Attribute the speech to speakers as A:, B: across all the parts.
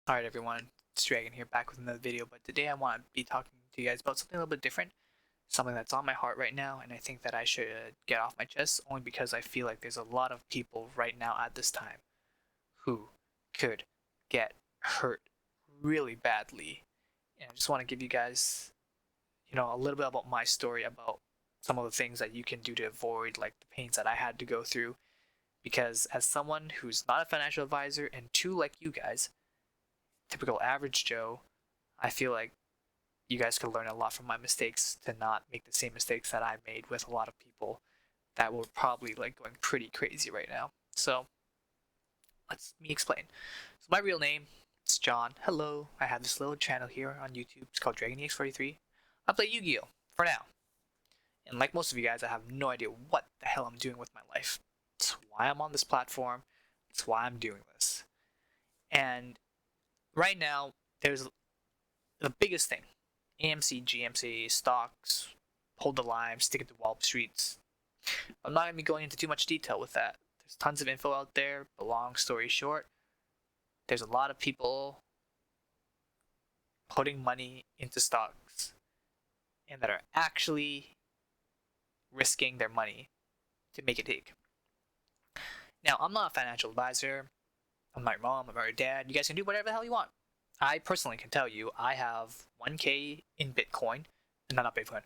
A: Alright everyone, it's Dragon here back with another video, but today I want to be talking to you guys about something a little bit different, something that's on my heart right now, and I think that I should get off my chest only because I feel like there's a lot of people right now at this time who could get hurt really badly. And I just want to give you guys, a little bit about my story about some of the things that you can do to avoid like the pains that I had to go through because as someone who's not a financial advisor and too like you guys, typical average Joe, I feel like you guys could learn a lot from my mistakes to not make the same mistakes that I made with a lot of people that were probably like going pretty crazy right now. So let's me explain. So my real name is John. Hello. I have this little channel here on YouTube. It's called DragonEX43. I play Yu-Gi-Oh! For now. And like most of you guys, I have no idea what the hell I'm doing with my life. It's why I'm on this platform. It's why I'm doing this. And right now, there's the biggest thing. AMC, GMC, stocks, hold the line, stick it to Wall Streets. I'm not going to be going into too much detail with that. There's tons of info out there, but long story short, there's a lot of people putting money into stocks and that are actually risking their money to make it big. Now, I'm not a financial advisor. I'm not your mom, I'm not your dad. You guys can do whatever the hell you want. I personally can tell you I have 1K in Bitcoin. No, not Bitcoin.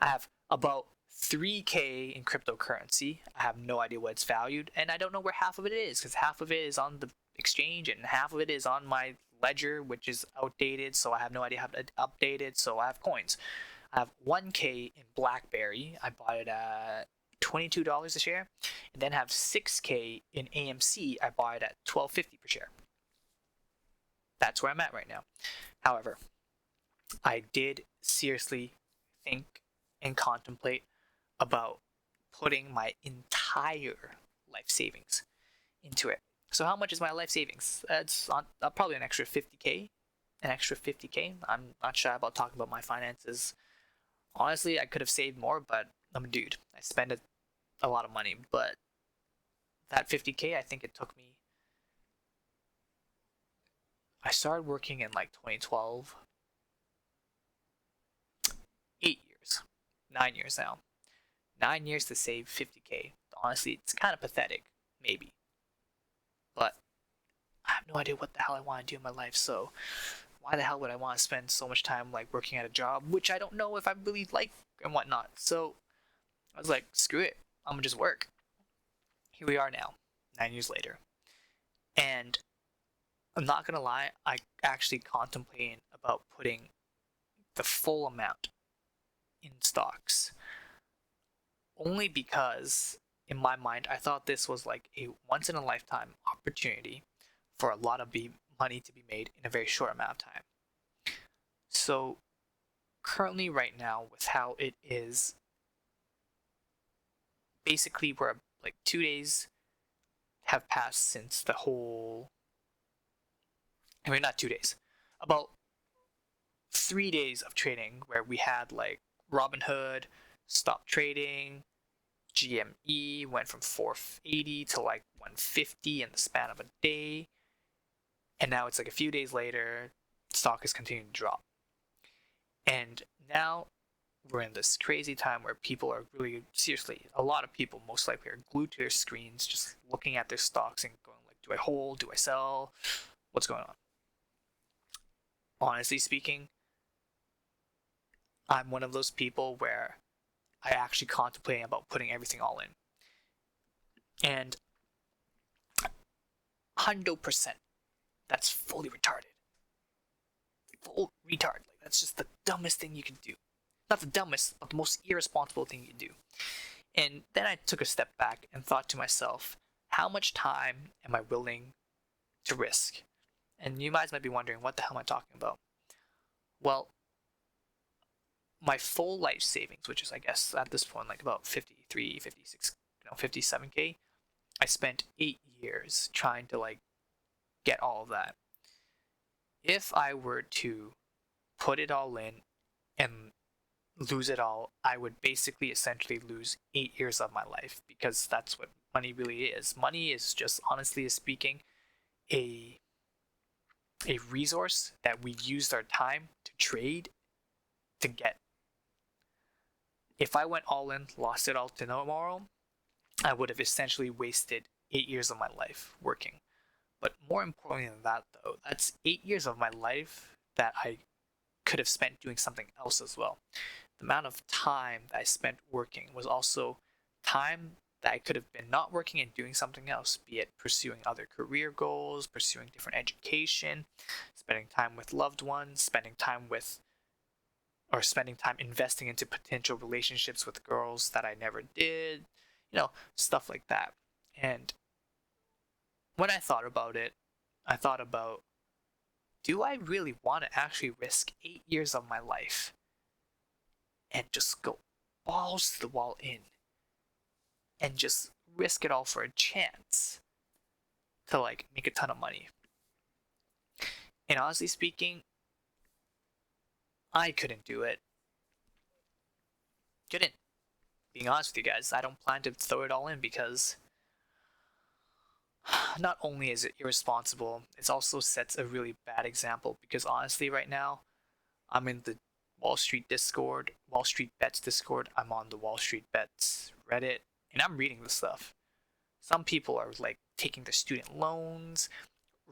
A: I have about 3K in cryptocurrency. I have no idea what it's valued, and I don't know where half of it is because half of it is on the exchange and half of it is on my ledger, which is outdated, so I have no idea how to update it. So I have coins. I have 1K in BlackBerry. I bought it at $22 a share, and then have 6K in AMC. I bought it at $12.50 per share. That's where I'm at right now. However, I did seriously think and contemplate about putting my entire life savings into it. So how much is my life savings? It's on, probably an extra 50K. An extra 50K. I'm not shy about talking about my finances. Honestly, I could have saved more, but I'm a dude. I spend a lot of money. But that 50K, I think it took me. I started working in like 2012. 8 years. 9 years now. 9 years to save 50K. Honestly, it's kind of pathetic, maybe. But I have no idea what the hell I want to do in my life, so why the hell would I want to spend so much time like working at a job which I don't know if I really like and whatnot. So I was like, screw it. I'm gonna just work. Here we are now, 9 years later. And I'm not gonna lie, I actually contemplating about putting the full amount in stocks. Only because in my mind I thought this was like a once in a lifetime opportunity for a lot of money to be made in a very short amount of time. So currently right now with how it is, basically we're like 2 days have passed since the whole, I mean not 2 days, about 3 days of trading where we had like Robinhood stopped trading, GME went from 480 to like 150 in the span of a day, and now it's like a few days later, stock is continuing to drop. And now we're in this crazy time where people are really seriously, a lot of people most likely are glued to their screens, just looking at their stocks and going like, do I hold? Do I sell? What's going on? Honestly speaking, I'm one of those people where I actually contemplating about putting everything all in. And 100%, that's fully retarded. Full retard. Like that's just the dumbest thing you can do. Not the dumbest, but the most irresponsible thing you can do. And then I took a step back and thought to myself, how much time am I willing to risk? And you guys might be wondering, what the hell am I talking about? Well, my full life savings, which is, I guess, at this point, like about 53, 56, 57K, I spent 8 years trying to, like, get all of that. If I were to put it all in and lose it all, I would basically essentially lose 8 years of my life because that's what money really is. Money is just, honestly speaking, a a resource that we used our time to trade to get. If I went all in, lost it all tomorrow, I would have essentially wasted 8 years of my life working. But more importantly than that, though, that's 8 years of my life that I could have spent doing something else as well. The amount of time that I spent working was also time that I could have been not working and doing something else, be it pursuing other career goals, pursuing different education, spending time with loved ones, spending time investing into potential relationships with girls that I never did, stuff like that. And when I thought about it, I thought about, do I really want to actually risk 8 years of my life and just go balls to the wall in and just risk it all for a chance to make a ton of money? And honestly speaking, I couldn't do it. Couldn't. Being honest with you guys, I don't plan to throw it all in because not only is it irresponsible, it also sets a really bad example because honestly right now, I'm in the Wall Street Discord, Wall Street Bets Discord, I'm on the Wall Street Bets Reddit, and I'm reading this stuff. Some people are taking their student loans,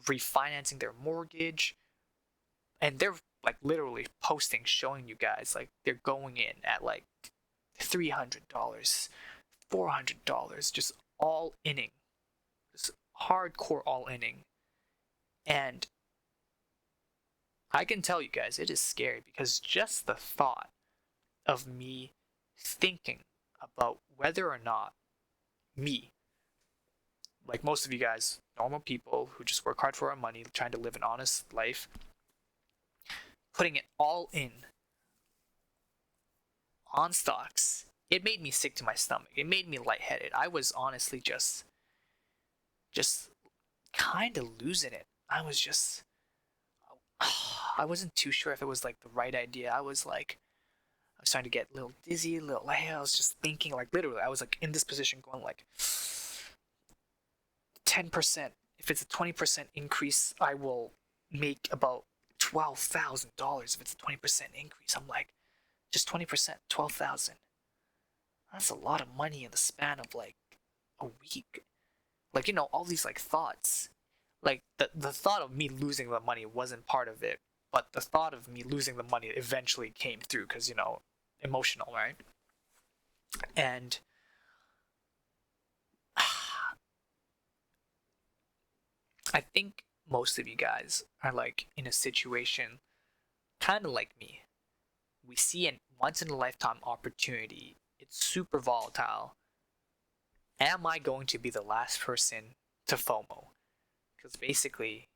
A: refinancing their mortgage, and they're literally posting showing you guys they're going in at $300, $400, just all inning, just hardcore all inning. And I can tell you guys, it is scary because just the thought of me thinking about whether or not me, like most of you guys, normal people who just work hard for our money, trying to live an honest life, putting it all in on stocks, it made me sick to my stomach. It made me lightheaded. I was honestly just kind of losing it. I wasn't too sure if it was the right idea. I was starting to get a little dizzy, a little I was just thinking literally, I was in this position going 10%. If it's a 20% increase, I will make about $12,000. If it's a 20% increase, I'm just 20%, 12,000. That's a lot of money in the span of a week. All these thoughts. The thought of me losing the money wasn't part of it, but the thought of me losing the money eventually came through because emotional, right? And I think most of you guys are in a situation kind of like me. We see a once in a lifetime opportunity. It's super volatile. Am I going to be the last person to FOMO? Because basically,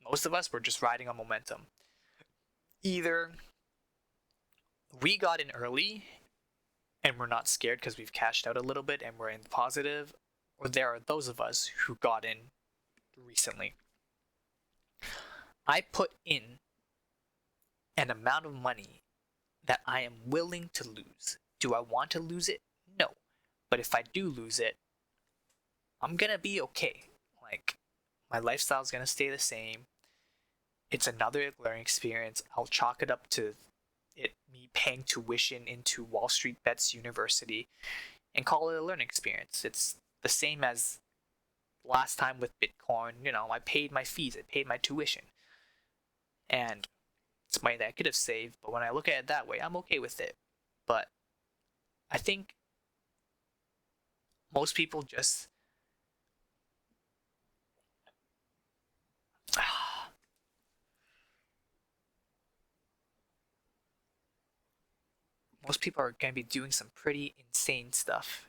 A: most of us were just riding on momentum. Either we got in early and we're not scared because we've cashed out a little bit and we're in the positive, or there are those of us who got in recently. I put in an amount of money that I am willing to lose. Do I want to lose it? No. But if I do lose it, I'm gonna be okay. My lifestyle's gonna stay the same. It's another learning experience. I'll chalk it up to me paying tuition into Wall Street Bets University and call it a learning experience. It's the same as last time with Bitcoin. I paid my fees, I paid my tuition. And it's money that I could have saved, but when I look at it that way, I'm okay with it. But I think most people just most people are going to be doing some pretty insane stuff.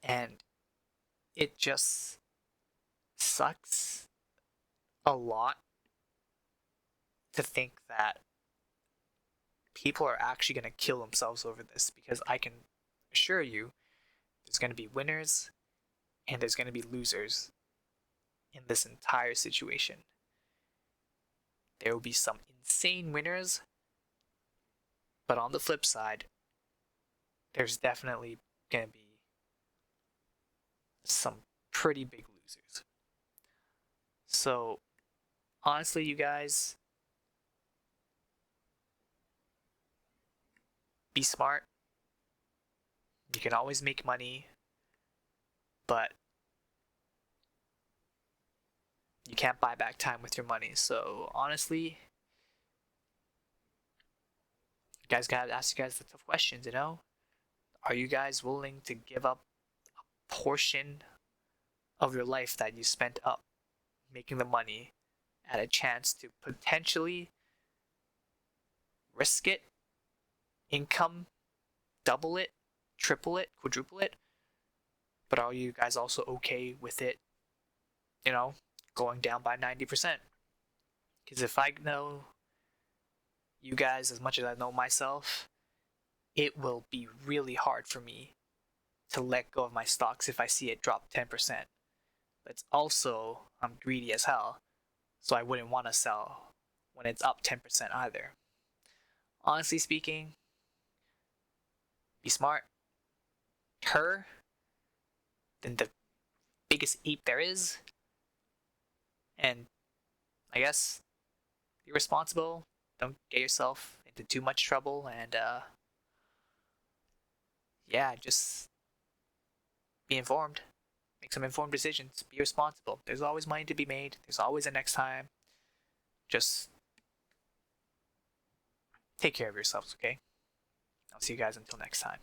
A: And it just sucks a lot to think that people are actually going to kill themselves over this, because I can assure you there's going to be winners and there's going to be losers in this entire situation. There will be some insane winners, but on the flip side, there's definitely going to be some pretty big losers. So, honestly, you guys, be smart. You can always make money, but you can't buy back time with your money. So, honestly, you guys gotta ask you guys the tough questions, you know? Are you guys willing to give up a portion of your life that you spent up making the money at a chance to potentially risk it, income, double it, triple it, quadruple it? But are you guys also okay with it, you know, going down by 90%? Because if I know you guys as much as I know myself, it will be really hard for me to let go of my stocks if I see it drop 10%. But it's also, I'm greedy as hell, so I wouldn't want to sell when it's up 10% either. Honestly speaking, be smart. Her, then the biggest ape there is, and I guess be responsible. Don't get yourself into too much trouble, and yeah, just be informed. Make some informed decisions. Be responsible. There's always money to be made. There's always a next time. Just take care of yourselves, okay? I'll see you guys until next time.